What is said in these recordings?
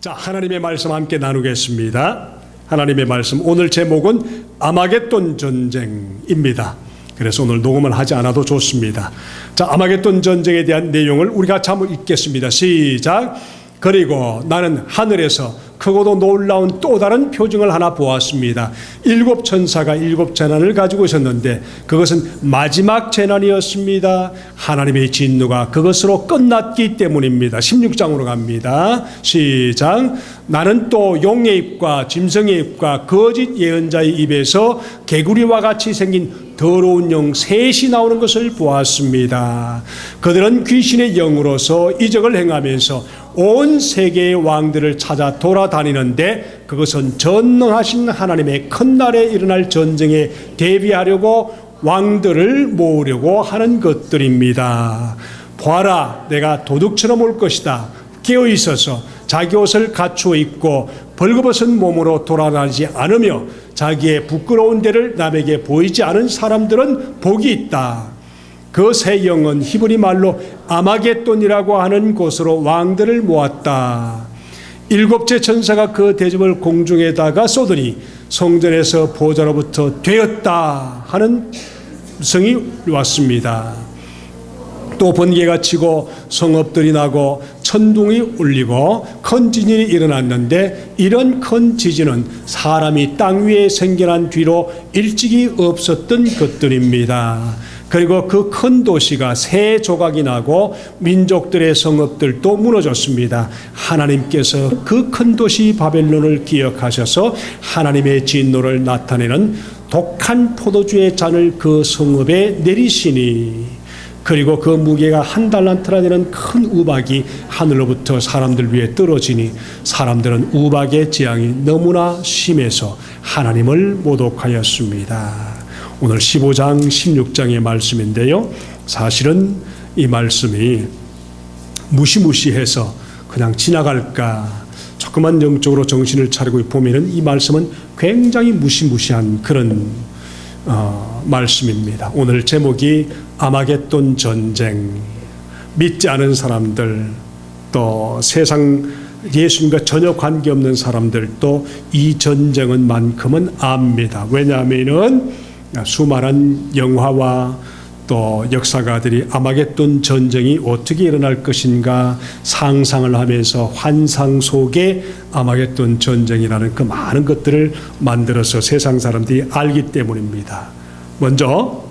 자, 하나님의 말씀 함께 나누겠습니다. 하나님의 말씀, 오늘 제목은 아마겟돈 전쟁입니다. 그래서 오늘 녹음을 하지 않아도 좋습니다. 자, 아마겟돈 전쟁에 대한 내용을 우리가 같이 한번 읽겠습니다. 시작. 그리고 나는 하늘에서 크고도 놀라운 또 다른 표징을 하나 보았습니다. 7 천사가 7 재난을 가지고 있었는데 그것은 마지막 재난이었습니다. 하나님의 진노가 그것으로 끝났기 때문입니다. 16장으로 갑니다. 시작. 나는 또 용의 입과 짐승의 입과 거짓 예언자의 입에서 개구리와 같이 생긴 더러운 영 셋이 나오는 것을 보았습니다. 그들은 귀신의 영으로서 이적을 행하면서 온 세계의 왕들을 찾아 돌아다니는데 그것은 전능하신 하나님의 큰 날에 일어날 전쟁에 대비하려고 왕들을 모으려고 하는 것들입니다. 보아라, 내가 도둑처럼 올 것이다. 깨어 있어서 자기 옷을 갖추어 입고 벌거벗은 몸으로 돌아다니지 않으며 자기의 부끄러운 데를 남에게 보이지 않은 사람들은 복이 있다. 그 새 영은 히브리 말로 아마겟돈이라고 하는 곳으로 왕들을 모았다. 7째 천사가 그 대접을 공중에다가 쏘더니 성전에서 보좌로부터 되었다 하는 성이 왔습니다. 또 번개가 치고 성읍들이 나고 천둥이 울리고 큰 지진이 일어났는데 이런 큰 지진은 사람이 땅 위에 생겨난 뒤로 일찍이 없었던 것들입니다. 그리고 그 큰 도시가 세 조각이 나고 민족들의 성읍들도 무너졌습니다. 하나님께서 그 큰 도시 바벨론을 기억하셔서 하나님의 진노를 나타내는 독한 포도주의 잔을 그 성읍에 내리시니 그리고 그 무게가 1달란트나 되는 큰 우박이 하늘로부터 사람들 위에 떨어지니 사람들은 우박의 재앙이 너무나 심해서 하나님을 모독하였습니다. 오늘 15장 16장의 말씀인데요, 사실은 이 말씀이 무시무시해서 그냥 지나갈까, 조금만 영적으로 정신을 차리고 보면은 이 말씀은 굉장히 무시무시한 그런 말씀입니다. 오늘 제목이 아마겟돈 전쟁. 믿지 않은 사람들, 또 세상 예수님과 전혀 관계없는 사람들도 이 전쟁은만큼은 압니다. 왜냐하면은 수많은 영화와 또 역사가들이 아마겟돈 전쟁이 어떻게 일어날 것인가 상상을 하면서 환상 속에 아마겟돈 전쟁이라는 그 많은 것들을 만들어서 세상 사람들이 알기 때문입니다. 먼저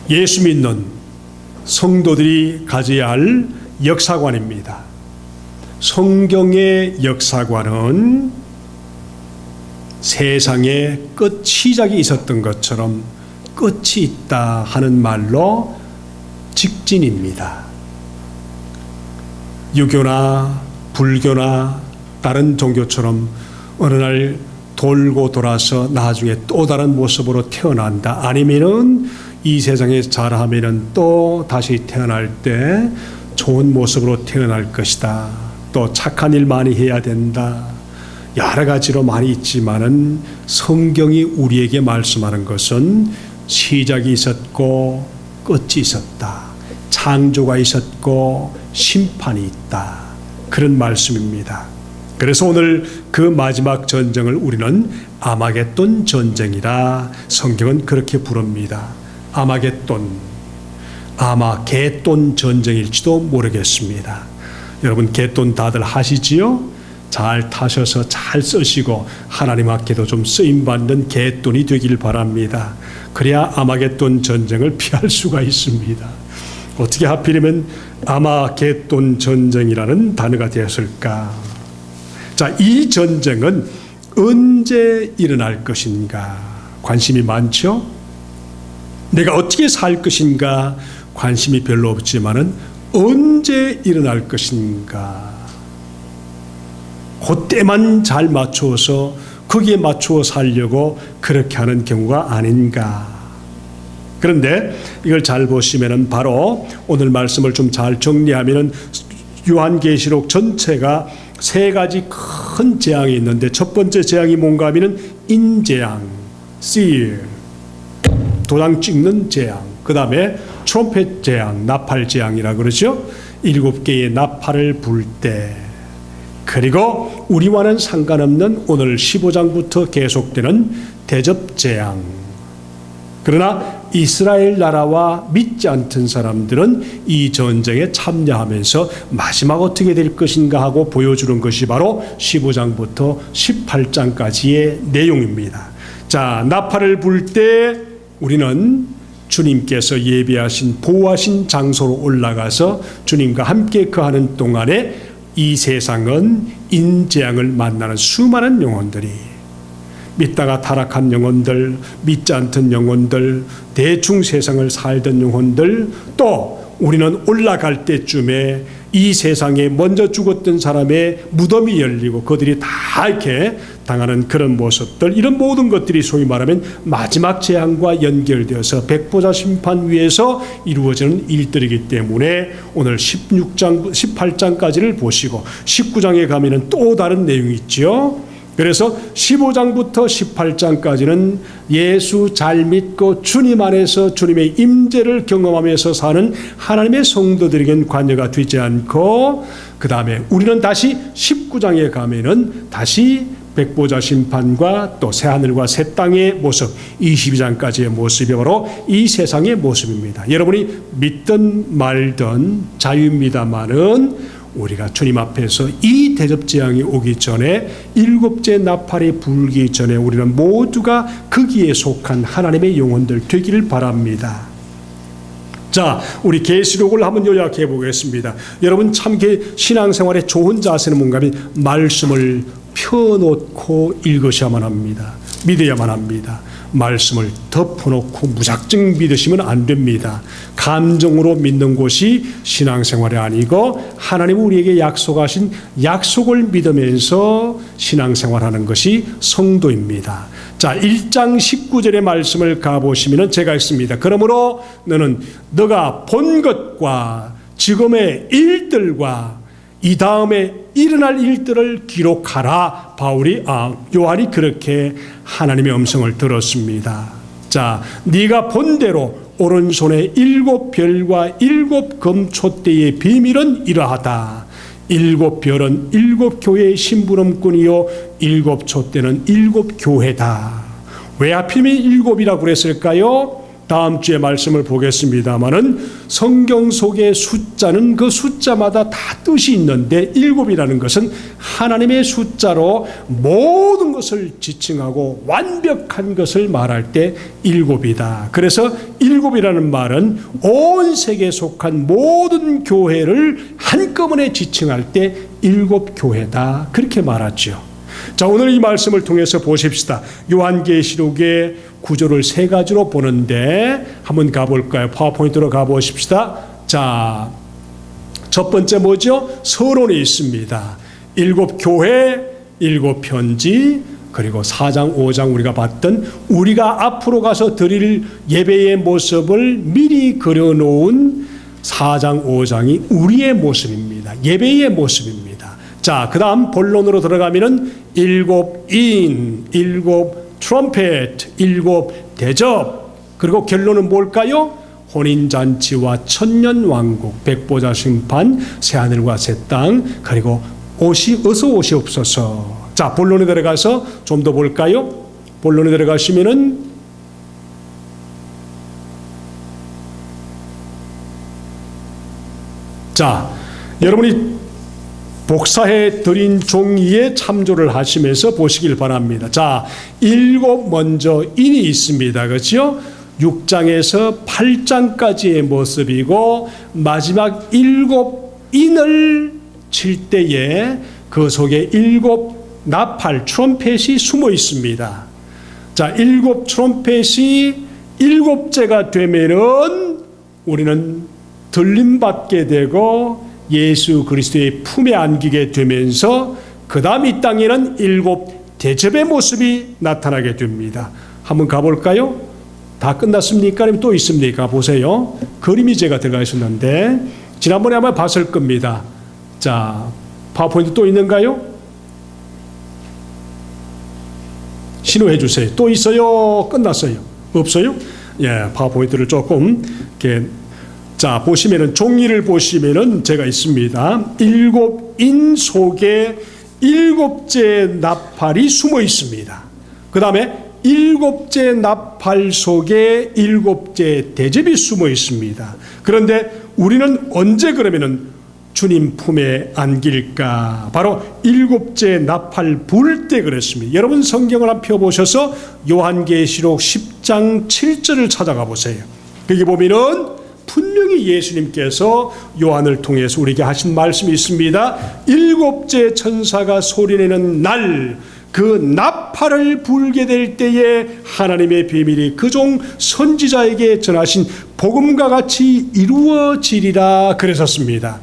예수 믿는 성도들이 가져야 할 역사관입니다. 성경의 역사관은 세상에 끝 시작이 있었던 것처럼 끝이 있다 하는 말로 직진입니다. 유교나 불교나 다른 종교처럼 어느 날 돌고 돌아서 나중에 또 다른 모습으로 태어난다. 아니면은 이 세상에 잘하면은 또 다시 태어날 때 좋은 모습으로 태어날 것이다. 또 착한 일 많이 해야 된다. 여러 가지로 많이 있지만은 성경이 우리에게 말씀하는 것은 시작이 있었고 끝이 있었다. 창조가 있었고 심판이 있다. 그런 말씀입니다. 그래서 오늘 그 마지막 전쟁을 우리는 아마겟돈 전쟁이라 성경은 그렇게 부릅니다. 아마겟돈, 아마 겟돈 전쟁일지도 모르겠습니다. 여러분 겟돈 다들 하시지요? 잘 타셔서 잘 쓰시고 하나님 앞에도 좀 쓰임받는 갯돈이 되길 바랍니다. 그래야 아마겟돈 전쟁을 피할 수가 있습니다. 어떻게 하필이면 아마겟돈 전쟁이라는 단어가 되었을까? 자, 이 전쟁은 언제 일어날 것인가 관심이 많죠? 내가 어떻게 살 것인가 관심이 별로 없지만은 언제 일어날 것인가, 그때만 잘 맞추어서 거기에 맞추어 살려고 그렇게 하는 경우가 아닌가. 그런데 이걸 잘 보시면은 바로 오늘 말씀을 좀 잘 정리하면은 요한계시록 전체가 세 가지 큰 재앙이 있는데 첫 번째 재앙이 뭔가 하면은 인재앙, seal, 도장 찍는 재앙. 그 다음에 트럼펫 재앙, 나팔 재앙이라 그러죠. 7개의 나팔을 불 때 그리고 우리와는 상관없는 오늘 15장부터 계속되는 대접재앙. 그러나 이스라엘 나라와 믿지 않던 사람들은 이 전쟁에 참여하면서 마지막 어떻게 될 것인가 하고 보여주는 것이 바로 15장부터 18장까지의 내용입니다. 자, 나팔을 불 때 우리는 주님께서 예비하신 보호하신 장소로 올라가서 주님과 함께 거하는 동안에 이 세상은 인재앙을 만나는 수많은 영혼들이, 믿다가 타락한 영혼들, 믿지 않던 영혼들, 대충 세상을 살던 영혼들, 또 우리는 올라갈 때쯤에 이 세상에 먼저 죽었던 사람의 무덤이 열리고 그들이 다 이렇게 당하는 그런 모습들, 이런 모든 것들이 소위 말하면 마지막 재앙과 연결되어서 백보자 심판 위에서 이루어지는 일들이기 때문에 오늘 16장, 18장까지를 보시고 19장에 가면은 또 다른 내용이 있죠. 그래서 15장부터 18장까지는 예수 잘 믿고 주님 안에서 주님의 임재를 경험하면서 사는 하나님의 성도들에겐 관여가 되지 않고, 그 다음에 우리는 다시 19장에 가면은 다시 백보자 심판과 또 새하늘과 새 땅의 모습, 22장까지의 모습이 바로 이 세상의 모습입니다. 여러분이 믿든 말든 자유입니다마는 우리가 주님 앞에서 이 대접재앙이 오기 전에, 일곱째 나팔이 불기 전에 우리는 모두가 거기에 속한 하나님의 영혼들 되기를 바랍니다. 자, 우리 계시록을 한번 요약해 보겠습니다. 여러분 참 신앙생활에 좋은 자세는 뭔가 하면 말씀을 펴놓고 읽으셔야만 합니다. 믿어야만 합니다. 말씀을 덮어놓고 무작정 믿으시면 안 됩니다. 감정으로 믿는 것이 신앙생활이 아니고 하나님 우리에게 약속하신 약속을 믿으면서 신앙생활하는 것이 성도입니다. 자, 1장 19절의 말씀을 가보시면 제가 있습니다. 그러므로 너는 너가 본 것과 지금의 일들과 이 다음에 일어날 일들을 기록하라. 요한이 그렇게 하나님의 음성을 들었습니다. 자, 네가 본 대로 오른손에 7별과 7 금촛대의 비밀은 이러하다. 7별은 7 교회의 심부름꾼이요 7 촛대는 7 교회다. 왜 하필이면 7이라고 그랬을까요? 다음 주에 말씀을 보겠습니다마는 성경 속의 숫자는 그 숫자마다 다 뜻이 있는데 7이라는 것은 하나님의 숫자로 모든 것을 지칭하고 완벽한 것을 말할 때 7이다. 그래서 7이라는 말은 온 세계에 속한 모든 교회를 한꺼번에 지칭할 때 7 교회다. 그렇게 말하죠. 자, 오늘 이 말씀을 통해서 보십시다. 요한계시록의 구조를 3가지로 보는데 한번 가볼까요? 파워포인트로 가보십시다. 자, 첫 번째 뭐죠? 서론이 있습니다. 7 교회, 7 편지, 그리고 4장, 5장 우리가 봤던 우리가 앞으로 가서 드릴 예배의 모습을 미리 그려놓은 4장, 5장이 우리의 모습입니다. 예배의 모습입니다. 자, 그 다음 본론으로 들어가면은 7 인, 7 트럼펫, 7 대접, 그리고 결론은 뭘까요? 혼인잔치와 천년왕국, 백보자 심판, 새하늘과 새 땅, 그리고 어서 오시옵소서. 자, 본론에 들어가서 좀 더 볼까요? 본론에 들어가시면은 자, 여러분이 복사해 드린 종이에 참조를 하시면서 보시길 바랍니다. 자, 7 먼저 인이 있습니다. 그렇죠? 6장에서 8장까지의 모습이고 마지막 7 인을 칠 때에 그 속에 7 나팔 트럼펫이 숨어 있습니다. 자, 7 트럼펫이 7째가 되면은 우리는 들림받게 되고 예수 그리스도의 품에 안기게 되면서 그 다음 이 땅에는 7 대접의 모습이 나타나게 됩니다. 한번 가볼까요? 다 끝났습니까? 아니면 또 있습니까? 보세요. 그림이 제가 들어가 있었는데 지난번에 아마 봤을 겁니다. 자, 파워포인트 또 있는가요? 신호해 주세요. 또 있어요? 끝났어요? 없어요? 예, 파워포인트를 조금 이렇게 자, 보시면은 종이를 보시면은 제가 있습니다. 7 인 속에 7째 나팔이 숨어 있습니다. 그 다음에 7째 나팔 속에 7째 대접이 숨어 있습니다. 그런데 우리는 언제 그러면은 주님 품에 안길까? 바로 7째 나팔 불 때 그랬습니다. 여러분 성경을 한번 펴보셔서 요한계시록 10장 7절을 찾아가 보세요. 거기 보면은 분명히 예수님께서 요한을 통해서 우리에게 하신 말씀이 있습니다. 7째 천사가 소리내는 날, 그 나팔을 불게 될 때에 하나님의 비밀이 그종 선지자에게 전하신 복음과 같이 이루어지리라 그랬었습니다.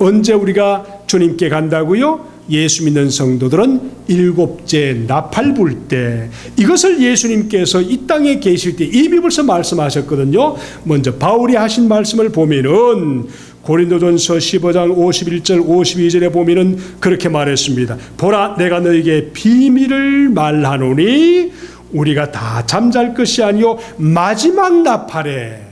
언제 우리가 주님께 간다고요? 예수 믿는 성도들은 7째 나팔 불 때, 이것을 예수님께서 이 땅에 계실 때 이미 벌써 말씀하셨거든요. 먼저 바울이 하신 말씀을 보면은 고린도전서 15장 51절 52절에 보면은 그렇게 말했습니다. 보라, 내가 너에게 비밀을 말하노니 우리가 다 잠잘 것이 아니요 마지막 나팔에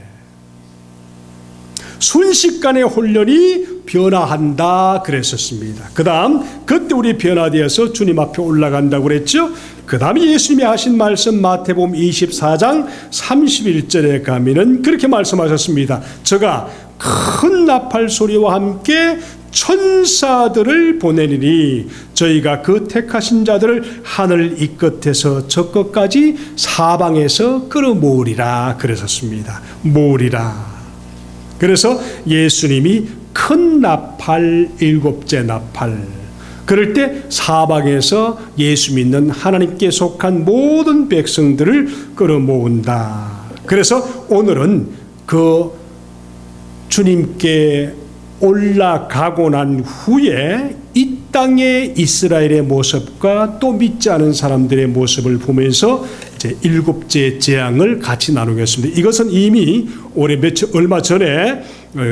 순식간에 혼련이 변화한다 그랬었습니다. 그 다음 그때 우리 변화되어서 주님 앞에 올라간다고 그랬죠. 그 다음에 예수님이 하신 말씀 마태복음 24장 31절에 가면은 그렇게 말씀하셨습니다. 저가 큰 나팔 소리와 함께 천사들을 보내리니 저희가 그 택하신 자들을 하늘 이 끝에서 저 끝까지 사방에서 끌어모으리라 그랬었습니다. 모으리라. 그래서 예수님이 큰 나팔, 7째 나팔, 그럴 때 사방에서 예수 믿는 하나님께 속한 모든 백성들을 끌어모은다. 그래서 오늘은 그 주님께 올라가고 난 후에 이 땅의 이스라엘의 모습과 또 믿지 않은 사람들의 모습을 보면서 이제 7째 재앙을 같이 나누겠습니다. 이것은 이미 올해 얼마 전에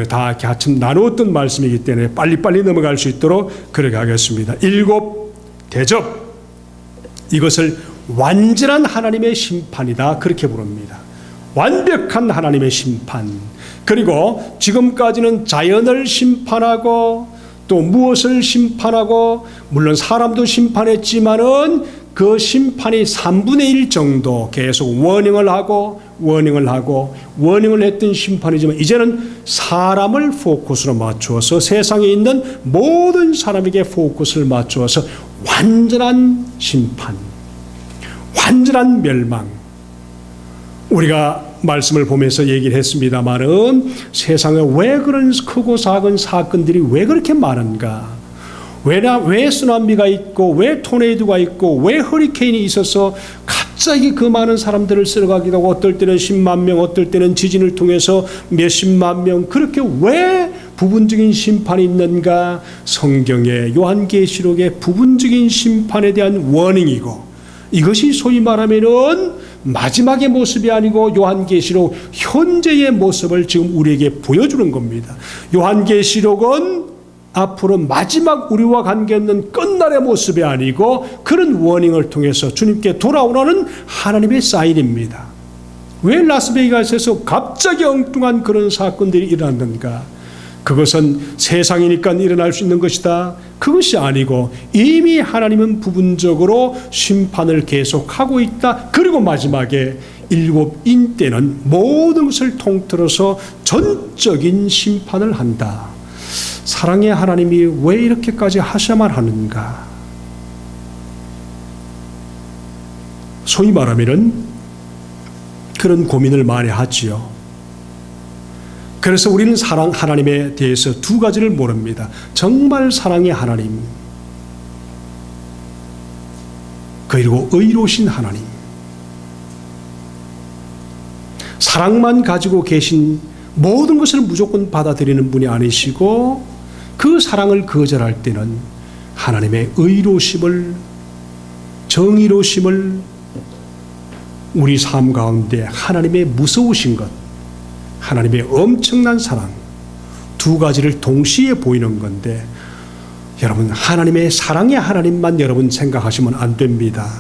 다 같이 나누었던 말씀이기 때문에 빨리빨리 넘어갈 수 있도록 그렇게 하겠습니다. 7 대접, 이것을 완전한 하나님의 심판이다 그렇게 부릅니다. 완벽한 하나님의 심판. 그리고 지금까지는 자연을 심판하고 또 무엇을 심판하고, 물론 사람도 심판했지만은 그 심판이 3분의 1 정도 계속 워닝을 했던 심판이지만, 이제는 사람을 포커스로 맞추어서 세상에 있는 모든 사람에게 포커스를 맞추어서 완전한 심판, 완전한 멸망. 우리가 말씀을 보면서 얘기를 했습니다마는 세상에 왜 그런 크고 작은 사건들이 왜 그렇게 많은가? 왜 쓰나미가 있고, 왜 토네이도가 있고, 왜 허리케인이 있어서 갑자기 그 많은 사람들을 쓸어가기도 하고, 어떨 때는 10만 명, 어떨 때는 지진을 통해서 몇십만 명, 그렇게 왜 부분적인 심판이 있는가? 성경의 요한계시록의 부분적인 심판에 대한 워닝이고, 이것이 소위 말하면은 마지막의 모습이 아니고 요한계시록 현재의 모습을 지금 우리에게 보여주는 겁니다. 요한계시록은 앞으로 마지막 우리와 관계없는 끝날의 모습이 아니고 그런 워닝을 통해서 주님께 돌아오라는 하나님의 사인입니다. 왜 라스베이거스에서 갑자기 엉뚱한 그런 사건들이 일어났는가? 그것은 세상이니까 일어날 수 있는 것이다. 그것이 아니고 이미 하나님은 부분적으로 심판을 계속하고 있다. 그리고 마지막에 7인 때는 모든 것을 통틀어서 전적인 심판을 한다. 사랑의 하나님이 왜 이렇게까지 하셔야만 하는가? 소위 말하면은 그런 고민을 많이 하지요. 그래서 우리는 사랑 하나님에 대해서 두 가지를 모릅니다. 정말 사랑의 하나님, 그리고 의로우신 하나님. 사랑만 가지고 계신, 모든 것을 무조건 받아들이는 분이 아니시고, 그 사랑을 거절할 때는 하나님의 의로우심을, 정의로우심을, 우리 삶 가운데 하나님의 무서우신 것, 하나님의 엄청난 사랑, 두 가지를 동시에 보이는 건데, 여러분 하나님의 사랑의 하나님만 여러분 생각하시면 안 됩니다.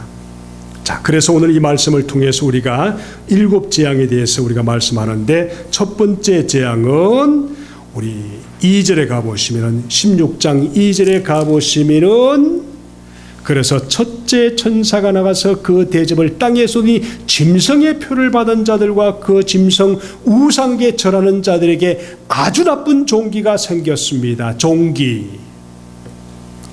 자, 그래서 오늘 이 말씀을 통해서 우리가 7 재앙에 대해서 우리가 말씀하는데, 첫 번째 재앙은 우리 2절에 가보시면은, 16장 2절에 가보시면은 그래서 첫째 천사가 나가서 그 대접을 땅에 쏟으니 짐승의 표를 받은 자들과 그 짐승 우상에 절하는 자들에게 아주 나쁜 종기가 생겼습니다. 종기,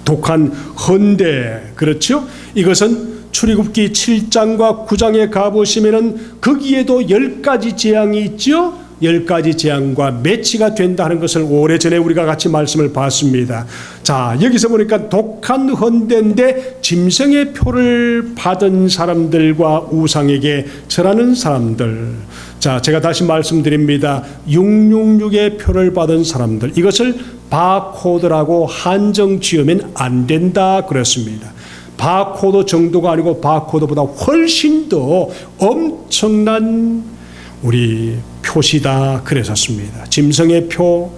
독한 헌대, 그렇죠? 이것은 출애굽기 7장과 9장에 가보시면은 거기에도 10가지 재앙이 있죠. 10가지 재앙과 매치가 된다 하는 것을 오래전에 우리가 같이 말씀을 봤습니다. 자, 여기서 보니까 독한 헌대인데 짐승의 표를 받은 사람들과 우상에게 절하는 사람들. 자, 제가 다시 말씀드립니다. 666의 표를 받은 사람들, 이것을 바코드라고 한정 지으면 안 된다 그랬습니다. 바코드 정도가 아니고 바코드보다 훨씬 더 엄청난 우리 표시다 그랬었습니다. 짐승의 표,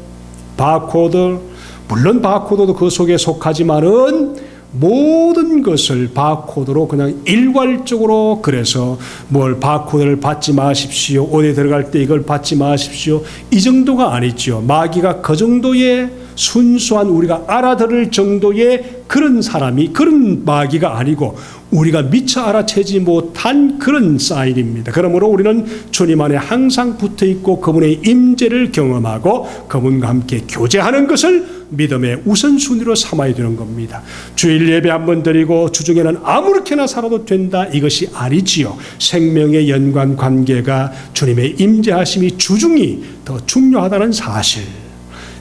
바코드, 물론 바코드도 그 속에 속하지만은 모든 것을 바코드로 그냥 일괄적으로, 그래서 뭘 바코드를 받지 마십시오, 어디 들어갈 때 이걸 받지 마십시오, 이 정도가 아니죠. 마귀가 그 정도의 순수한 우리가 알아들을 정도의 그런 사람이, 그런 마귀가 아니고 우리가 미처 알아채지 못한 그런 사인입니다. 그러므로 우리는 주님 안에 항상 붙어 있고 그분의 임재를 경험하고 그분과 함께 교제하는 것을 믿음의 우선순위로 삼아야 되는 겁니다. 주일 예배 한번 드리고 주중에는 아무렇게나 살아도 된다, 이것이 아니지요. 생명의 연관 관계가 주님의 임재하심이 주중이 더 중요하다는 사실,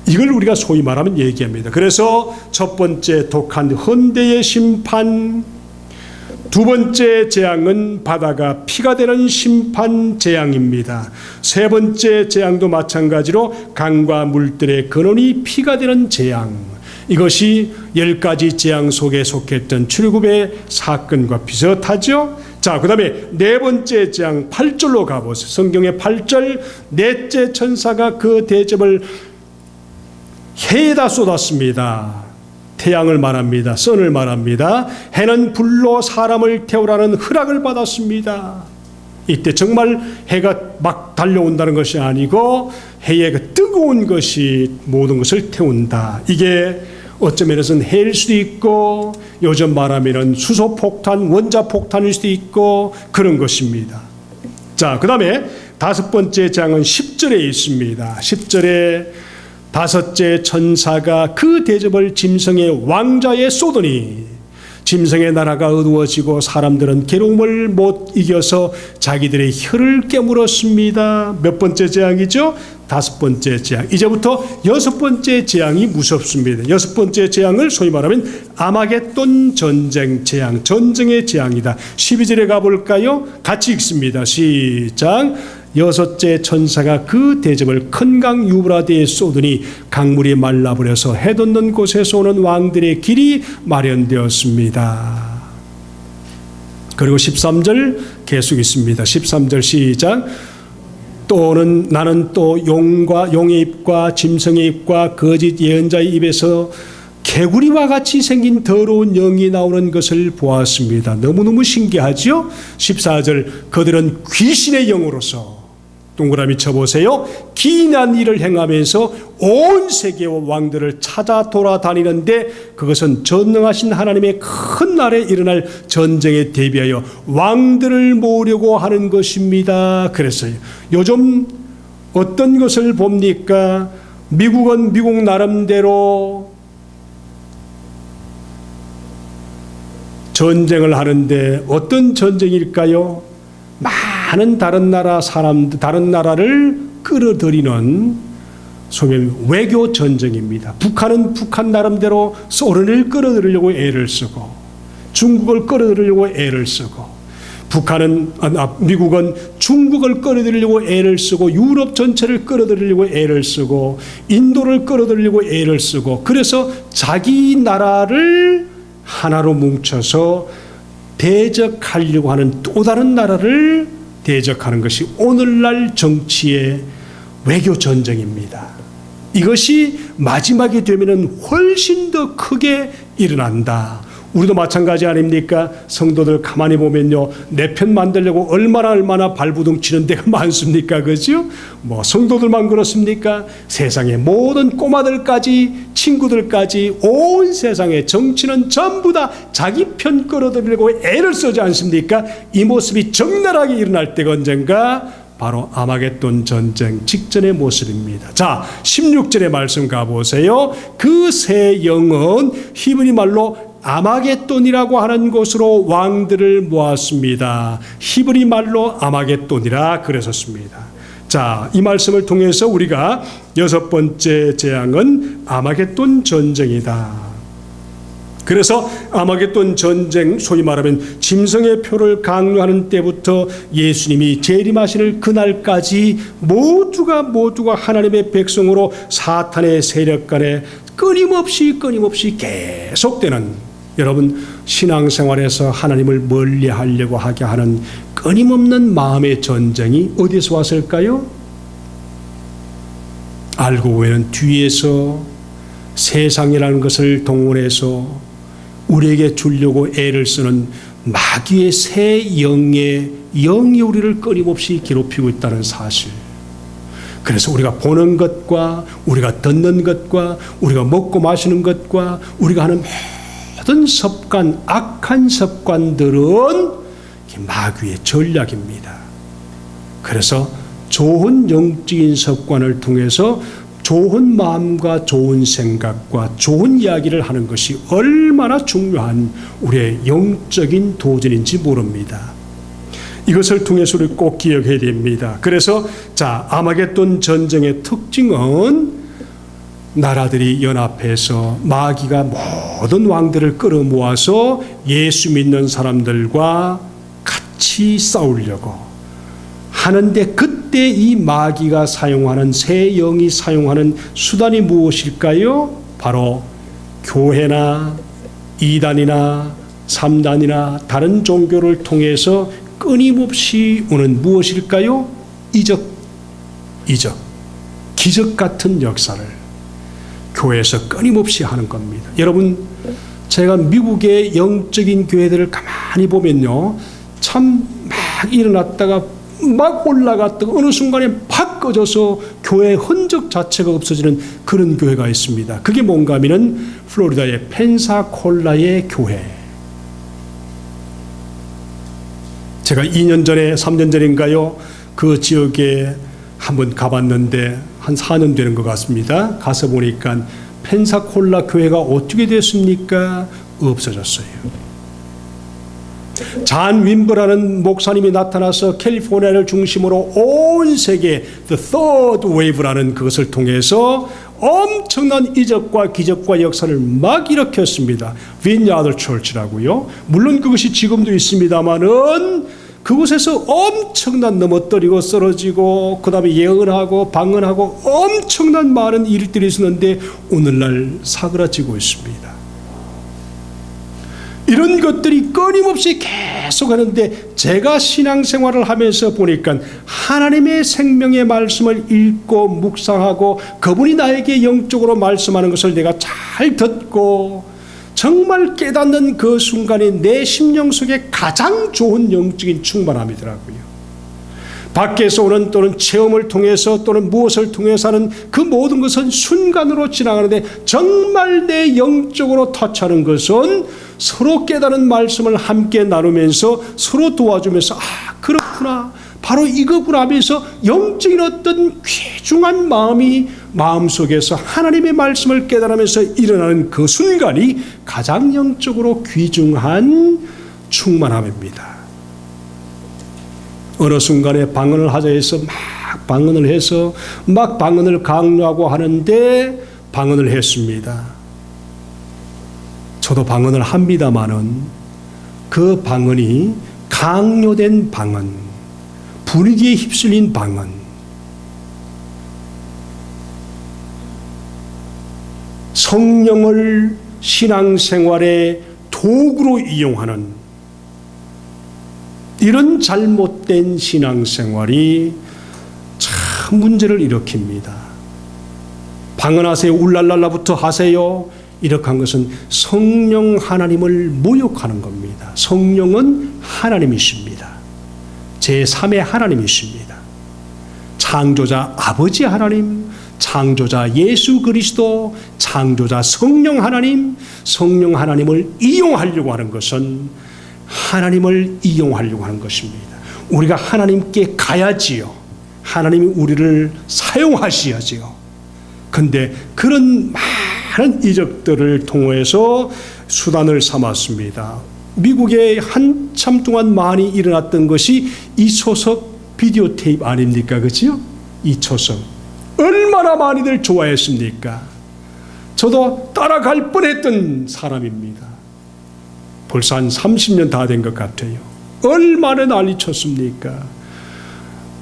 이걸 우리가 소위 말하면 얘기합니다. 그래서 첫 번째 독한 헌대의 심판, 두 번째 재앙은 바다가 피가 되는 심판 재앙입니다. 세 번째 재앙도 마찬가지로 강과 물들의 근원이 피가 되는 재앙, 이것이 10가지 재앙 속에 속했던 출애굽의 사건과 비슷하죠. 자, 그 다음에 네 번째 재앙 8절로 가보세요. 성경의 8절, 넷째 천사가 그 대접을 해에다 쏟았습니다. 태양을 말합니다. 선을 말합니다. 해는 불로 사람을 태우라는 허락을 받았습니다. 이때 정말 해가 막 달려온다는 것이 아니고 해의 그 뜨거운 것이 모든 것을 태운다. 이게 어쩌면은 해일 수도 있고 요즘 말하면은 수소폭탄, 원자폭탄일 수도 있고 그런 것입니다. 자, 그 다음에 다섯 번째 장은 10절에 있습니다. 10절에 다섯째 천사가 그 대접을 짐승의 왕좌에 쏟으니 짐승의 나라가 어두워지고 사람들은 괴로움을 못 이겨서 자기들의 혀를 깨물었습니다. 몇 번째 재앙이죠? 다섯 번째 재앙. 이제부터 여섯 번째 재앙이 무섭습니다. 여섯 번째 재앙을 소위 말하면 아마겟돈 전쟁 재앙, 전쟁의 재앙이다. 12절에 가볼까요? 같이 읽습니다. 시작. 여섯째 천사가 그 대접을 큰 강 유브라데에 쏟으니 강물이 말라버려서 해돋는 곳에서 오는 왕들의 길이 마련되었습니다. 그리고 13절 계속 있습니다. 13절 시작. 또는 나는 또 용의 입과 짐승의 입과 거짓 예언자의 입에서 개구리와 같이 생긴 더러운 영이 나오는 것을 보았습니다. 너무너무 신기하죠? 14절 그들은 귀신의 영으로서, 동그라미 쳐보세요. 기이한 일을 행하면서 온 세계와 왕들을 찾아 돌아다니는데 그것은 전능하신 하나님의 큰 날에 일어날 전쟁에 대비하여 왕들을 모으려고 하는 것입니다. 그랬어요. 요즘 어떤 것을 봅니까? 미국은 미국 나름대로 전쟁을 하는데 어떤 전쟁일까요? 많은 다른 나라 사람들, 다른 나라를 끌어들이는 소위 외교 전쟁입니다. 북한은 북한 나름대로 소련을 끌어들이려고 애를 쓰고, 중국을 끌어들이려고 애를 쓰고, 미국은 중국을 끌어들이려고 애를 쓰고, 유럽 전체를 끌어들이려고 애를 쓰고, 인도를 끌어들이려고 애를 쓰고, 그래서 자기 나라를 하나로 뭉쳐서 대적하려고 하는 또 다른 나라를 대적하는 것이 오늘날 정치의 외교 전쟁입니다. 이것이 마지막이 되면은 훨씬 더 크게 일어난다. 우리도 마찬가지 아닙니까? 성도들 가만히 보면요, 내 편 만들려고 얼마나 발부둥 치는 데가 많습니까? 그죠? 뭐 성도들만 그렇습니까? 세상의 모든 꼬마들까지, 친구들까지, 온 세상의 정치는 전부 다 자기 편 끌어들이려고 애를 쓰지 않습니까? 이 모습이 적나라하게 일어날 때가 언젠가? 바로 아마겟돈 전쟁 직전의 모습입니다. 자, 16절의 말씀 가보세요. 그 세 영은 히브리 말로 아마겟돈이라고 하는 곳으로 왕들을 모았습니다. 히브리 말로 아마겟돈이라 그랬었습니다. 자, 이 말씀을 통해서 우리가 여섯 번째 재앙은 아마겟돈 전쟁이다. 그래서 아마겟돈 전쟁, 소위 말하면 짐승의 표를 강요하는 때부터 예수님이 재림하시는 그날까지 모두가 하나님의 백성으로 사탄의 세력간에 끊임없이 계속되는, 여러분 신앙생활에서 하나님을 멀리하려고 하게 하는 끊임없는 마음의 전쟁이 어디서 왔을까요? 알고 보면 뒤에서 세상이라는 것을 동원해서 우리에게 주려고 애를 쓰는 마귀의 새 영이 우리를 끊임없이 괴롭히고 있다는 사실. 그래서 우리가 보는 것과 우리가 듣는 것과 우리가 먹고 마시는 것과 우리가 하는 모든 습관, 악한 습관들은 마귀의 전략입니다. 그래서 좋은 영적인 습관을 통해서 좋은 마음과 좋은 생각과 좋은 이야기를 하는 것이 얼마나 중요한 우리의 영적인 도전인지 모릅니다. 이것을 통해서 우리 꼭 기억해야 됩니다. 그래서 자, 아마겟돈 전쟁의 특징은 나라들이 연합해서 마귀가 모든 왕들을 끌어모아서 예수 믿는 사람들과 같이 싸우려고 하는데, 그때 이 마귀가 사용하는, 새 영이 사용하는 수단이 무엇일까요? 바로 교회나 이단이나 3단이나 다른 종교를 통해서 끊임없이 오는 무엇일까요? 이적, 기적 같은 역사를 교회에서 끊임없이 하는 겁니다. 여러분, 제가 미국의 영적인 교회들을 가만히 보면요, 참 막 일어났다가 막 올라갔다가 어느 순간에 팍 꺼져서 교회의 흔적 자체가 없어지는 그런 교회가 있습니다. 그게 뭔가 하면은 플로리다의 펜사콜라의 교회. 제가 2년 전에 3년 전인가요, 그 지역에 한번 가봤는데 한 4년 되는 것 같습니다. 가서 보니까 펜사콜라 교회가 어떻게 됐습니까? 없어졌어요. 잔 윈브라는 목사님이 나타나서 캘리포니아를 중심으로 온 세계 The Third Wave라는 그것을 통해서 엄청난 이적과 기적과 역사를 막 일으켰습니다. Vineyard Church라고요. 물론 그것이 지금도 있습니다만은 그곳에서 엄청난 넘어뜨리고 쓰러지고 그 다음에 예언하고 방언하고 엄청난 많은 일들이 있었는데 오늘날 사그라지고 있습니다. 이런 것들이 끊임없이 계속 하는데, 제가 신앙생활을 하면서 보니까 하나님의 생명의 말씀을 읽고 묵상하고 그분이 나에게 영적으로 말씀하는 것을 내가 잘 듣고 정말 깨닫는 그 순간이 내 심령 속에 가장 좋은 영적인 충만함이더라고요. 밖에서 오는 또는 체험을 통해서 또는 무엇을 통해서 하는 그 모든 것은 순간으로 지나가는데, 정말 내 영적으로 터치하는 것은 서로 깨달은 말씀을 함께 나누면서 서로 도와주면서, 아, 그렇구나, 바로 이거구나 하면서 영적인 어떤 귀중한 마음이 마음속에서 하나님의 말씀을 깨달으면서 일어나는 그 순간이 가장 영적으로 귀중한 충만함입니다. 어느 순간에 방언을 하자 해서 막 방언을 해서 막 방언을 강요하고 하는데 방언을 했습니다. 저도 방언을 합니다마는 그 방언이 강요된 방언, 분위기에 휩쓸린 방언, 성령을 신앙생활의 도구로 이용하는 이런 잘못된 신앙생활이 참 문제를 일으킵니다. 방언하세요, 울랄랄라부터 하세요, 이렇게 한 것은 성령 하나님을 모욕하는 겁니다. 성령은 하나님이십니다. 제3의 하나님이십니다. 창조자 아버지 하나님, 창조자 예수 그리스도, 창조자 성령 하나님을 이용하려고 하는 것은 하나님을 이용하려고 하는 것입니다. 우리가 하나님께 가야지요. 하나님이 우리를 사용하셔야지요. 그런데 그런 많은 이적들을 통해서 수단을 삼았습니다. 미국에 한참 동안 많이 일어났던 것이 이초석 비디오 테이프 아닙니까? 그렇죠? 이초석. 얼마나 많이들 좋아했습니까? 저도 따라갈 뻔했던 사람입니다. 벌써 한 30년 다 된 것 같아요. 얼마나 난리쳤습니까?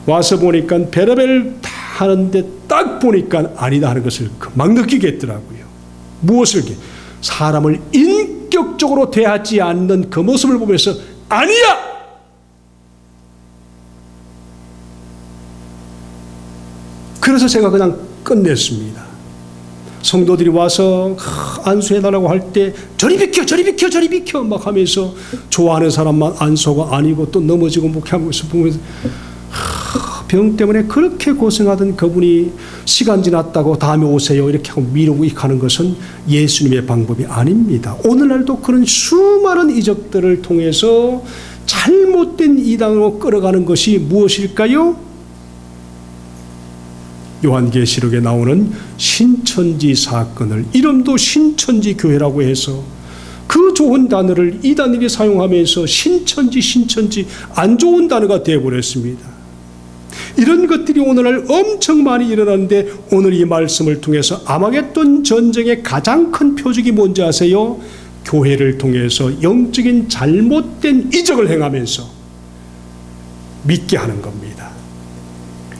와서 보니까 별의별 다 하는데 딱 보니까 아니다 하는 것을 막 느끼겠더라고요. 무엇을? 사람을 인격적으로 대하지 않는 그 모습을 보면서 아니야! 그래서 제가 그냥 끝냈습니다. 성도들이 와서 안수해달라고 할 때 저리 비켜 저리 비켜 저리 비켜 막 하면서 좋아하는 사람만 안수가 아니고 또 넘어지고 뭐 하고 있어 보면서 병 때문에 그렇게 고생하던 그분이 시간 지났다고 다음에 오세요 이렇게 하고 미루고 가는 것은 예수님의 방법이 아닙니다. 오늘날도 그런 수많은 이적들을 통해서 잘못된 이단으로 끌어가는 것이 무엇일까요? 요한계시록에 나오는 신천지 사건을 이름도 신천지 교회라고 해서 그 좋은 단어를 이단들이 사용하면서 신천지 안 좋은 단어가 되어버렸습니다. 이런 것들이 오늘날 엄청 많이 일어나는데 오늘 이 말씀을 통해서 아마겟돈 전쟁의 가장 큰 표적이 뭔지 아세요? 교회를 통해서 영적인 잘못된 이적을 행하면서 믿게 하는 겁니다.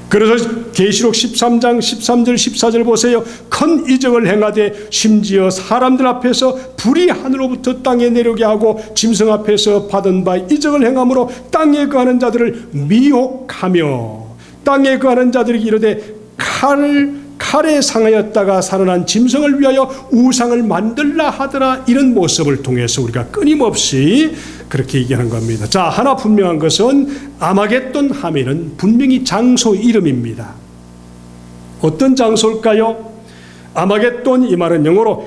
그래서 계시록 13장 13절 14절 보세요. 큰 이적을 행하되 심지어 사람들 앞에서 불이 하늘로부터 땅에 내려오게 하고 짐승 앞에서 받은 바 이적을 행함으로 땅에 거하는 자들을 미혹하며 땅에 거하는 자들이 이르되 칼에 상하였다가 살아난 짐승을 위하여 우상을 만들라 하더라. 이런 모습을 통해서 우리가 끊임없이 그렇게 얘기하는 겁니다. 자, 하나 분명한 것은 아마겟돈 하면은 분명히 장소 이름입니다. 어떤 장소일까요? 아마겟돈 이 말은 영어로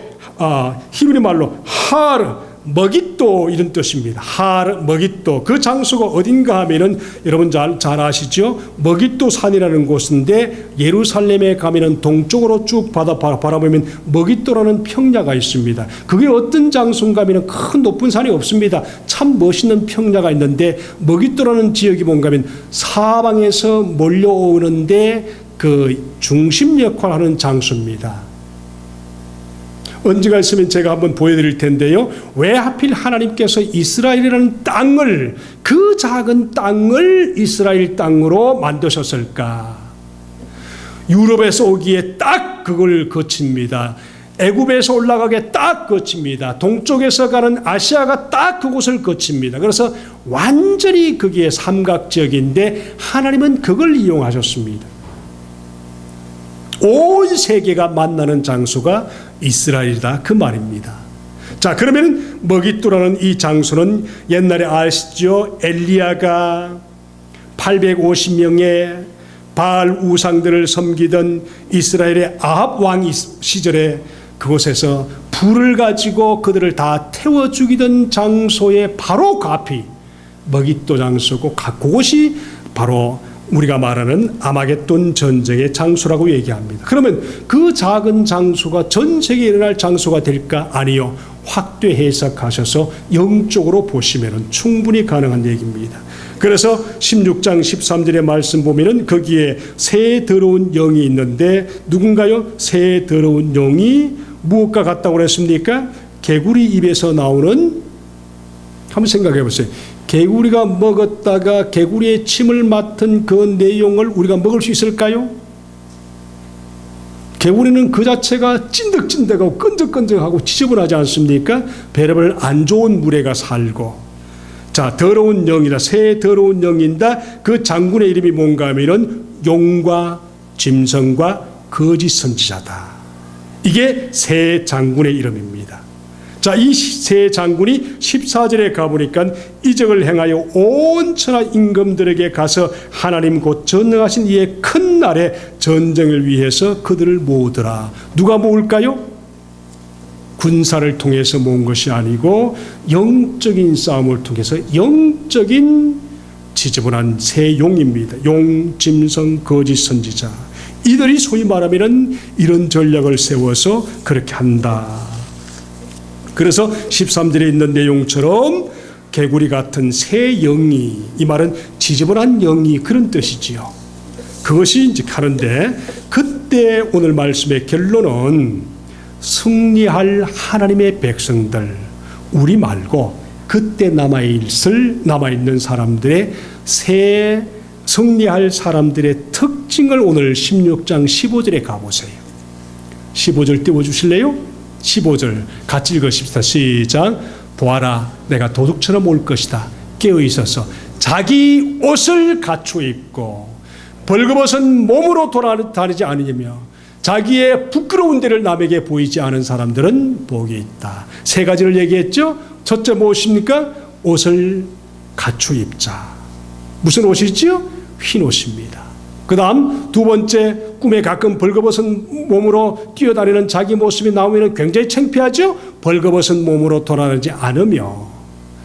히브리 말로 하르 머깃도 이런 뜻입니다. 하르 머깃도 그 장소가 어딘가 하면은 여러분 잘 아시죠? 머깃도 산이라는 곳인데 예루살렘에 가면은 동쪽으로 쭉 바라보면 머깃도라는 평야가 있습니다. 그게 어떤 장소인가 하면은 큰 높은 산이 없습니다. 참 멋있는 평야가 있는데 머깃도라는 지역이 뭔가 하면 사방에서 몰려오는데 그 중심 역할을 하는 장소입니다. 언제가 있으면 제가 한번 보여드릴 텐데요. 왜 하필 하나님께서 이스라엘이라는 땅을 그 작은 땅을 이스라엘 땅으로 만드셨을까? 유럽에서 오기에 딱 그걸 거칩니다. 애굽에서 올라가게 딱 거칩니다. 동쪽에서 가는 아시아가 딱 그곳을 거칩니다. 그래서 완전히 거기에 삼각지역인데 하나님은 그걸 이용하셨습니다. 온 세계가 만나는 장소가 이스라엘이다 그 말입니다. 자, 그러면 머깃도라는 이 장소는 옛날에 아시죠? 엘리야가 850명의 바알 우상들을 섬기던 이스라엘의 아합 왕 시절에 그곳에서 불을 가지고 그들을 다 태워 죽이던 장소의 바로 그 앞이 머깃도 장소고 그곳이 바로 우리가 말하는 아마겟돈 전쟁의 장소라고 얘기합니다. 그러면 그 작은 장소가 전 세계에 일어날 장소가 될까? 아니요. 확대 해석하셔서 영적으로 보시면 충분히 가능한 얘기입니다. 그래서 16장 13절의 말씀 보면은 거기에 새 더러운 영이 있는데 누군가요? 새 더러운 영이 무엇과 같다고 그랬습니까? 개구리 입에서 나오는, 한번 생각해 보세요. 개구리가 먹었다가 개구리의 침을 맡은 그 내용을 우리가 먹을 수 있을까요? 개구리는 그 자체가 찐득찐득하고 끈적끈적하고 지저분하지 않습니까? 별의별 안 좋은 물에가 살고. 자, 더러운 영이다. 새 더러운 영인다. 그 장군의 이름이 뭔가 하면은 용과 짐승과 거짓 선지자다. 이게 새 장군의 이름입니다. 자, 이 세 장군이 14절에 가보니까 이적을 행하여 온 천하 임금들에게 가서 하나님 곧 전능하신 이의 큰 날에 전쟁을 위해서 그들을 모으더라. 누가 모을까요? 군사를 통해서 모은 것이 아니고 영적인 싸움을 통해서 영적인 지저분한 새 용입니다. 용, 짐승, 거짓 선지자. 이들이 소위 말하면 이런 전략을 세워서 그렇게 한다. 그래서 13절에 있는 내용처럼 개구리 같은 새 영이, 이 말은 지저분한 영이 그런 뜻이지요. 그것이 이제 하는데, 그때 오늘 말씀의 결론은 승리할 하나님의 백성들, 우리 말고 그때 남아있는 사람들의 새 승리할 사람들의 특징을 오늘 16장 15절에 가보세요. 15절 띄워주실래요? 15절 같이 읽으십시다. 시작. 보아라, 내가 도둑처럼 올 것이다. 깨어있어서 자기 옷을 갖추어 입고 벌거벗은 몸으로 돌아다니지 않으며 자기의 부끄러운 데를 남에게 보이지 않은 사람들은 복이 있다. 세 가지를 얘기했죠. 첫째 무엇입니까? 옷을 갖추어 입자. 무슨 옷이지요? 흰 옷입니다. 그 다음 두 번째, 꿈에 가끔 벌거벗은 몸으로 뛰어다니는 자기 모습이 나오면 굉장히 창피하죠. 벌거벗은 몸으로 돌아다니지 않으며,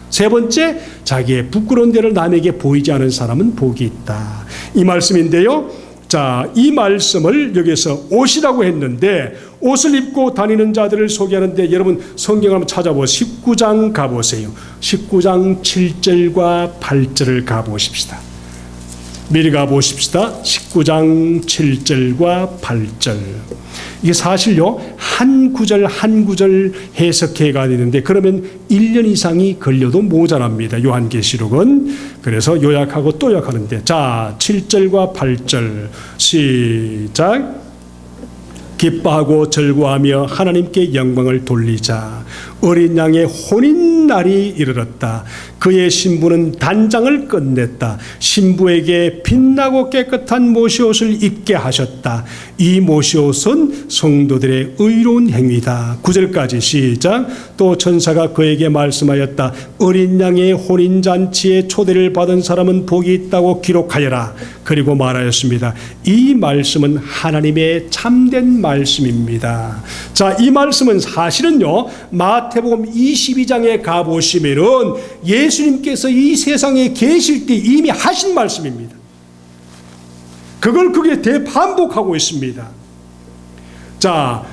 세 번째, 자기의 부끄러운 데를 남에게 보이지 않은 사람은 복이 있다. 이 말씀인데요. 자, 이 말씀을 여기서 옷이라고 했는데, 옷을 입고 다니는 자들을 소개하는데, 여러분 성경을 한번 찾아보세요. 19장 가보세요. 19장 7절과 8절을 가보십시다. 미리 가보십시다. 19장 7절과 8절. 이게 사실요, 한 구절 한 구절 해석해 가야 되는데, 그러면 1년 이상이 걸려도 모자랍니다. 요한계시록은. 그래서 요약하고 또 요약하는데, 자, 7절과 8절 시작. 기뻐하고 즐거워하며 하나님께 영광을 돌리자. 어린 양의 혼인날이 이르렀다. 그의 신부는 단장을 끝냈다. 신부에게 빛나고 깨끗한 모시옷을 입게 하셨다. 이 모시옷은 성도들의 의로운 행위다. 9절까지 시작. 또 천사가 그에게 말씀하였다. 어린 양의 혼인잔치에 초대를 받은 사람은 복이 있다고 기록하여라. 그리고 말하였습니다. 이 말씀은 하나님의 참된 말씀입니다. 자, 이 말씀은 사실은요, 마태복음 22장에 가보시면은 예수님께서 이 세상에 계실 때 이미 하신 말씀입니다. 그걸 그게 대반복하고 있습니다. 자,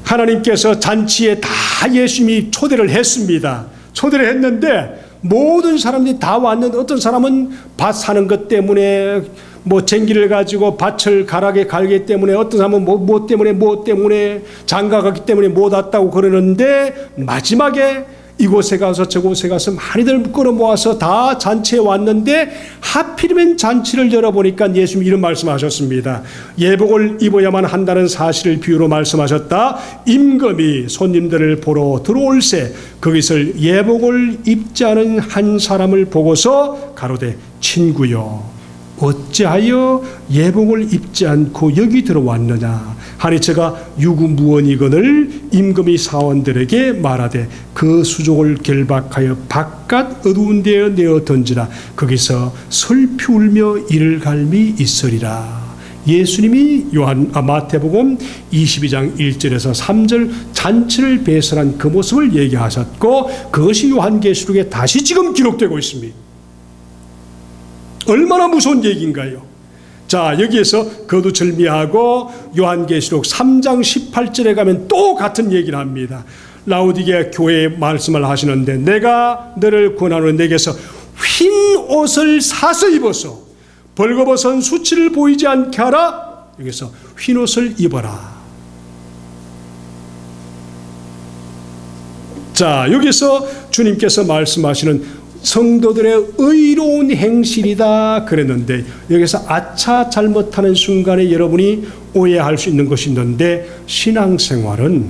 하나님께서 잔치에 다 예수님이 초대를 했습니다. 초대를 했는데 모든 사람들이 다 왔는데, 어떤 사람은 밭 사는 것 때문에 뭐 쟁기를 가지고 밭을 가락에 갈기 때문에, 어떤 사람은 뭐 때문에 장가가기 때문에 못 왔다고 그러는데, 마지막에 이곳에 가서 저곳에 가서 많이들 끌어모아서 다 잔치에 왔는데, 하필이면 잔치를 열어보니까 예수님이 이런 말씀하셨습니다. 예복을 입어야만 한다는 사실을 비유로 말씀하셨다. 임금이 손님들을 보러 들어올세 거기서 예복을 입지 않은 한 사람을 보고서 가로되, 친구여, 어찌하여 예복을 입지 않고 여기 들어왔느냐 하니 저가 유구무원이거늘 임금이 사원들에게 말하되 그 수족을 결박하여 바깥 어두운 데에 내어 던지라. 거기서 슬피 울며 이를 갈미 있으리라. 예수님이 마태복음 22장 1절에서 3절 잔치를 배설한 그 모습을 얘기하셨고, 그것이 요한계시록에 다시 지금 기록되고 있습니다. 얼마나 무서운 얘기인가요? 자, 여기에서 거두절미하고 요한계시록 3장 18절에 가면 또 같은 얘기를 합니다. 라오디게아 교회에 말씀을 하시는데, 내가 너를 권하노니 내게서 흰 옷을 사서 입어서 벌거벗은 수치를 보이지 않게 하라. 여기서 흰 옷을 입어라. 자, 여기서 주님께서 말씀하시는 성도들의 의로운 행실이다 그랬는데, 여기서 아차 잘못하는 순간에 여러분이 오해할 수 있는 것이 있는데, 신앙생활은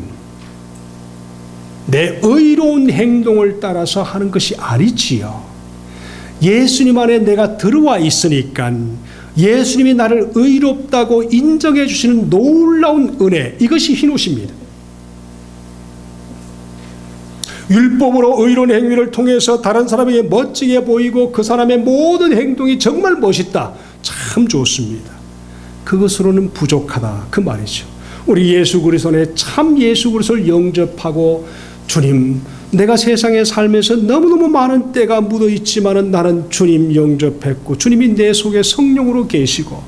내 의로운 행동을 따라서 하는 것이 아니지요. 예수님 안에 내가 들어와 있으니까 예수님이 나를 의롭다고 인정해 주시는 놀라운 은혜, 이것이 흰옷입니다. 율법으로 의로운 행위를 통해서 다른 사람에게 멋지게 보이고 그 사람의 모든 행동이 정말 멋있다. 참 좋습니다. 그것으로는 부족하다. 그 말이죠. 우리 예수 그리스도의 참 예수 그리스도를 영접하고 주님, 내가 세상에 살면서 너무너무 많은 때가 묻어 있지만은 나는 주님 영접했고 주님이 내 속에 성령으로 계시고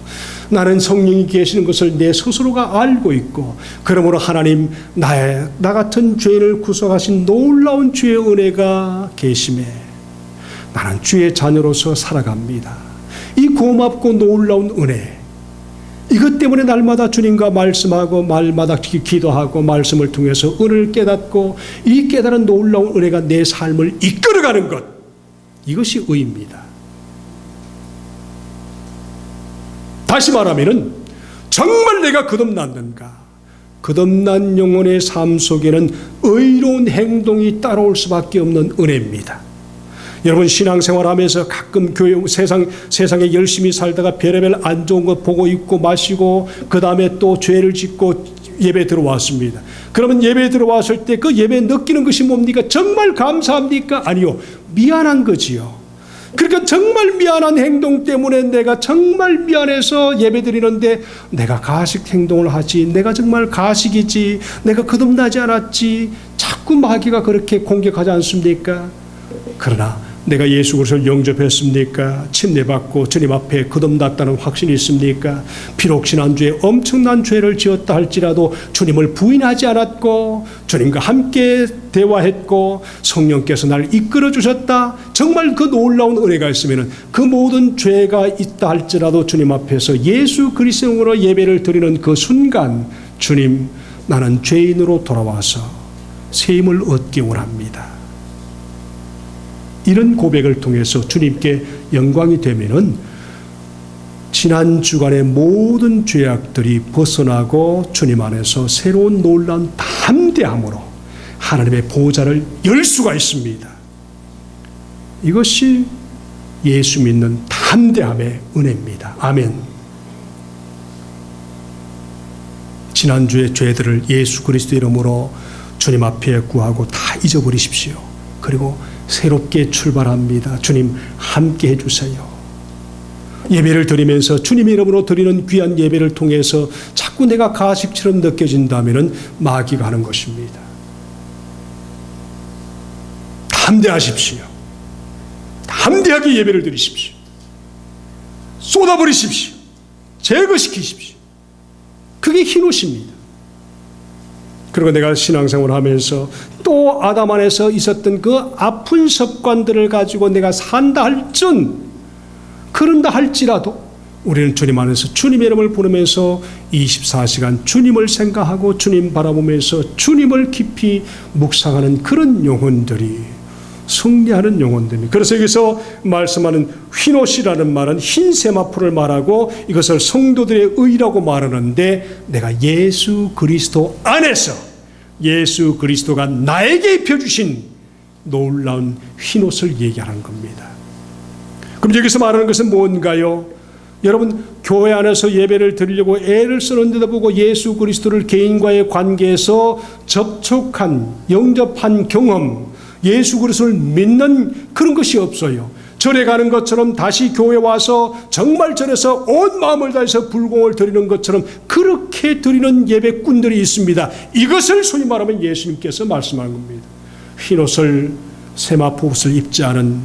나는 성령이 계시는 것을 내 스스로가 알고 있고 그러므로 하나님 나 같은 죄인을 구속하신 놀라운 주의 은혜가 계심에 나는 주의 자녀로서 살아갑니다. 이 고맙고 놀라운 은혜, 이것 때문에 날마다 주님과 말씀하고 말마다 기도하고 말씀을 통해서 은혜를 깨닫고 이 깨달은 놀라운 은혜가 내 삶을 이끌어가는 것, 이것이 의입니다. 다시 말하면은 정말 내가 거듭났는가? 거듭난 영혼의 삶 속에는 의로운 행동이 따라올 수밖에 없는 은혜입니다. 여러분 신앙생활하면서 가끔 교회 세상에 열심히 살다가 별의별 안 좋은 거 보고 입고 마시고 그 다음에 또 죄를 짓고 예배 들어왔습니다. 그러면 예배 들어왔을 때 그 예배 느끼는 것이 뭡니까? 정말 감사합니까? 아니요, 미안한 거지요. 그러니까 정말 미안한 행동 때문에 내가 정말 미안해서 예배 드리는데 내가 가식 행동을 하지, 내가 정말 가식이지, 내가 거듭나지 않았지, 자꾸 마귀가 그렇게 공격하지 않습니까? 그러나 내가 예수 그리스도를 영접했습니까? 침례받고 주님 앞에 거듭났다는 확신이 있습니까? 비록 지난주에 엄청난 죄를 지었다 할지라도 주님을 부인하지 않았고 주님과 함께 대화했고 성령께서 나를 이끌어 주셨다. 정말 그 놀라운 은혜가 있으면 그 모든 죄가 있다 할지라도 주님 앞에서 예수 그리스도로 예배를 드리는 그 순간 주님, 나는 죄인으로 돌아와서 새 힘을 얻기 원합니다. 이런 고백을 통해서 주님께 영광이 되면은 지난 주간의 모든 죄악들이 벗어나고 주님 안에서 새로운 놀라운 담대함으로 하나님의 보좌를 열 수가 있습니다. 이것이 예수 믿는 담대함의 은혜입니다. 아멘. 지난주의 죄들을 예수 그리스도 이름으로 주님 앞에 구하고 다 잊어버리십시오. 그리고 새롭게 출발합니다. 주님 함께 해주세요. 예배를 드리면서 주님의 이름으로 드리는 귀한 예배를 통해서 자꾸 내가 가식처럼 느껴진다면 마귀가 하는 것입니다. 담대하십시오. 담대하게 예배를 드리십시오. 쏟아버리십시오. 제거시키십시오. 그게 흰옷입니다. 그리고 내가 신앙생활을 하면서 또 아담 안에서 있었던 그 아픈 습관들을 가지고 내가 산다 그런다 할지라도 우리는 주님 안에서 주님의 이름을 부르면서 24시간 주님을 생각하고 주님 바라보면서 주님을 깊이 묵상하는 그런 영혼들이 승리하는 영혼들입니다. 그래서 여기서 말씀하는 흰옷이라는 말은 흰 세마포를 말하고 이것을 성도들의 의라고 말하는데 내가 예수 그리스도 안에서 예수 그리스도가 나에게 입혀주신 놀라운 흰옷을 얘기하는 겁니다. 그럼 여기서 말하는 것은 뭔가요? 여러분 교회 안에서 예배를 드리려고 애를 쓰는데도 보고 예수 그리스도를 개인과의 관계에서 접촉한 영접한 경험, 예수 그리스도를 믿는 그런 것이 없어요. 절에 가는 것처럼 다시 교회 와서 정말 절에서 온 마음을 다해서 불공을 드리는 것처럼 그렇게 드리는 예배꾼들이 있습니다. 이것을 소위 말하면 예수님께서 말씀하는 겁니다. 흰옷을 세마포 옷을 입지 않은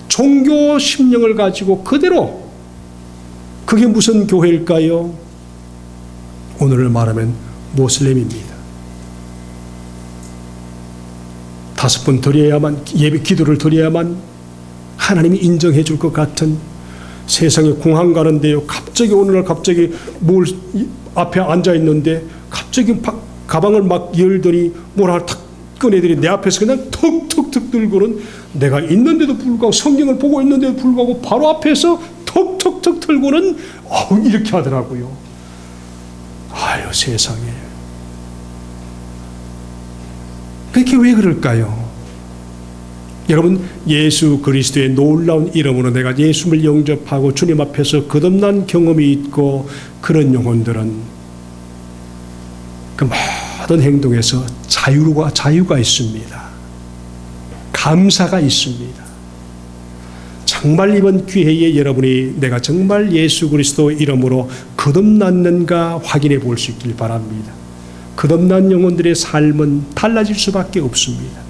종교 심령을 가지고 그대로, 그게 무슨 교회일까요? 오늘을 말하면 모슬렘입니다. 5번 드려야만, 예배 기도를 드려야만 하나님이 인정해 줄 것 같은 세상에 공항 가는데요. 갑자기 오늘날 갑자기 뭘 앞에 앉아 있는데 갑자기 가방을 막 열더니 뭘 하나 탁 꺼내더니 내 앞에서 그냥 턱턱턱 들고는 내가 있는데도 불구하고 성경을 보고 있는데도 불구하고 바로 앞에서 턱턱턱 들고는 이렇게 하더라고요. 아유 세상에. 그렇게 왜 그럴까요? 여러분 예수 그리스도의 놀라운 이름으로 내가 예수를 영접하고 주님 앞에서 거듭난 경험이 있고 그런 영혼들은 그 모든 행동에서 자유가 있습니다. 감사가 있습니다. 정말 이번 기회에 여러분이 내가 정말 예수 그리스도 이름으로 거듭났는가 확인해 볼 수 있길 바랍니다. 거듭난 영혼들의 삶은 달라질 수밖에 없습니다.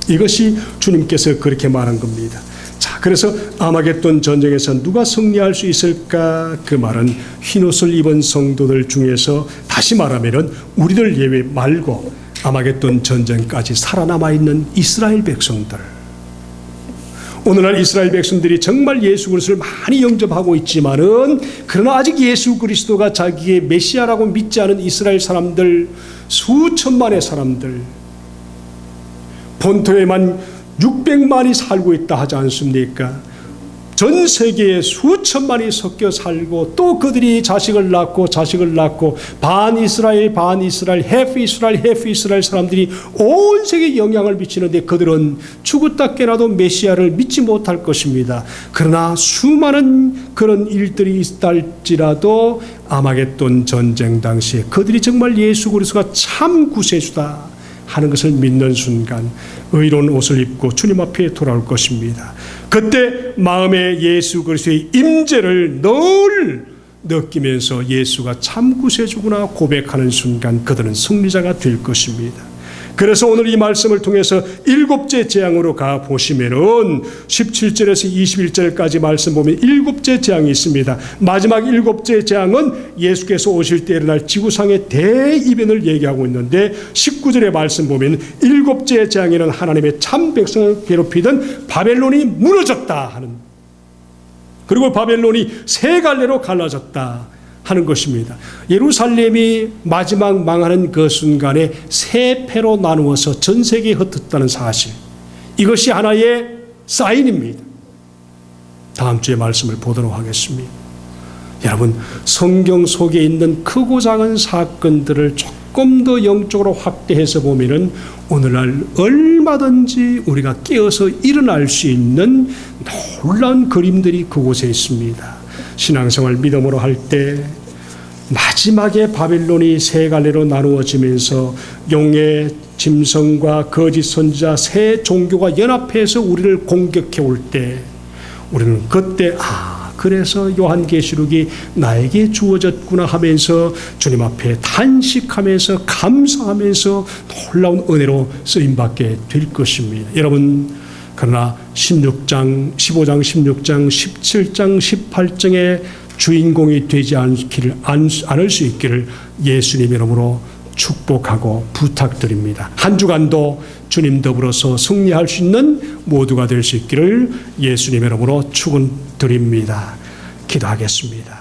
이것이 주님께서 그렇게 말한 겁니다. 자, 그래서 아마겟돈 전쟁에서 누가 승리할 수 있을까? 그 말은 흰옷을 입은 성도들 중에서 다시 말하면 우리들 예외 말고 아마겟돈 전쟁까지 살아남아 있는 이스라엘 백성들. 오늘날 이스라엘 백성들이 정말 예수 그리스도를 많이 영접하고 있지만은 그러나 아직 예수 그리스도가 자기의 메시아라고 믿지 않은 이스라엘 사람들 수천만의 사람들, 본토에만 600만이 살고 있다 하지 않습니까? 전 세계에 수천만이 섞여 살고 또 그들이 자식을 낳고 반 이스라엘 해프 이스라엘 사람들이 온 세계에 영향을 미치는데 그들은 죽었다 깨나도 메시아를 믿지 못할 것입니다. 그러나 수많은 그런 일들이 있다 할지라도 아마겟돈 전쟁 당시에 그들이 정말 예수 그리스도가 참 구세주다 하는 것을 믿는 순간 의로운 옷을 입고 주님 앞에 돌아올 것입니다. 그때 마음에 예수 그리스도의 임재를 늘 느끼면서 예수가 참 구세주구나 고백하는 순간 그들은 승리자가 될 것입니다. 그래서 오늘 이 말씀을 통해서 7째 재앙으로 가 보시면은 17절에서 21절까지 말씀 보면 7째 재앙이 있습니다. 마지막 7째 재앙은 예수께서 오실 때 일어날 지구상의 대이변을 얘기하고 있는데 19절의 말씀 보면 7째 재앙에는 하나님의 참 백성을 괴롭히던 바벨론이 무너졌다 하는, 그리고 바벨론이 세 갈래로 갈라졌다 하는 것입니다. 예루살렘이 마지막 망하는 그 순간에 세 패로 나누어서 전 세계에 흩어졌다는 사실, 이것이 하나의 사인입니다. 다음 주에 말씀을 보도록 하겠습니다. 여러분, 성경 속에 있는 크고 작은 사건들을 조금 더 영적으로 확대해서 보면은 오늘날 얼마든지 우리가 깨어서 일어날 수 있는 놀라운 그림들이 그곳에 있습니다. 신앙생활 믿음으로 할 때 마지막에 바벨론이 세 갈래로 나누어지면서 용의 짐승과 거짓 선지자 세 종교가 연합해서 우리를 공격해 올 때 우리는 그때 그래서 요한계시록이 나에게 주어졌구나 하면서 주님 앞에 단식하면서 감사하면서 놀라운 은혜로 쓰임받게 될 것입니다. 여러분, 그러나 15장, 16장, 17장, 18장의 주인공이 되지 않을 수 있기를 예수님 이름으로 축복하고 부탁드립니다. 한 주간도 주님 더불어서 승리할 수 있는 모두가 될 수 있기를 예수님 이름으로 축원드립니다. 기도하겠습니다.